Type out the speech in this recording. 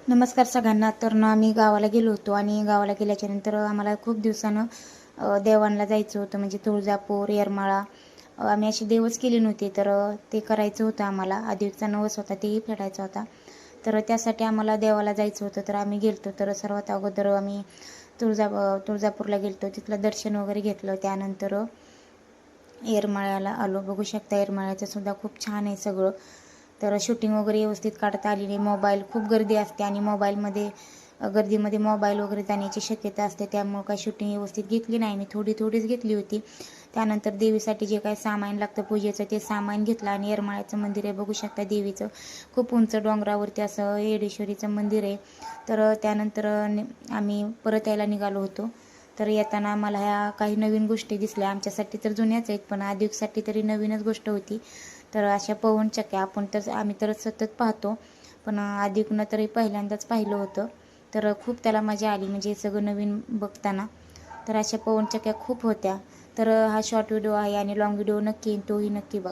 नमस्कार सगळ्यांना. तर ना आम्ही गावाला गेलो होतो आणि गावाला गेल्याच्यानंतर आम्हाला खूप दिवसानं देवांना जायचं होतं, म्हणजे तुळजापूर, येरमाळा. आम्ही अशी देवच केली नव्हती, तर ते करायचं होतं आम्हाला. अधिकचा नवस होता, तेही फेडायचा होता. तर त्यासाठी आम्हाला देवाला जायचं होतं, तर आम्ही गेलो. तर सर्वात अगोदर आम्ही तुळजापूरला गेलो. तिथलं दर्शन वगैरे घेतलं. त्यानंतर येरमाळ्याला आलो. बघू शकता, येरमाळ्याचं सुद्धा खूप छान आहे सगळं. तर शूटिंग वगैरे व्यवस्थित काढता आली नाही. मोबाईल खूप गर्दी असते आणि गर्दीमध्ये मोबाईल वगैरे जाण्याची शक्यता असते, त्यामुळं काही शूटिंग व्यवस्थित घेतली नाही. मी थोडीच घेतली होती. त्यानंतर देवीसाठी जे काही सामान लागतं पूजेचं, ते सामान घेतलं आणि येरमाळ्याचं मंदिर आहे, बघू शकता देवीचं. खूप उंच डोंगरावरती असं येडेश्वरीचं मंदिर आहे. तर त्यानंतर आम्ही परत यायला निघालो होतो. तर येताना आम्हाला ह्या काही नवीन गोष्टी दिसल्या. आमच्यासाठी तर जुन्याच आहेत, पण अधिकसाठी तरी नवीनच गोष्ट होती. तर अशा पवनचक्क्या आम्ही तर सतत पाहतो, पण अधिकनं तरी पहिल्यांदाच पाहिलं होतं. तर खूप त्याला मजा आली, म्हणजे हे सगळं नवीन बघताना. तर अशा पवनचक्क्या खूप होत्या. तर हा शॉर्ट व्हिडिओ आहे आणि लाँग व्हिडिओ नक्की तोही नक्की बघा.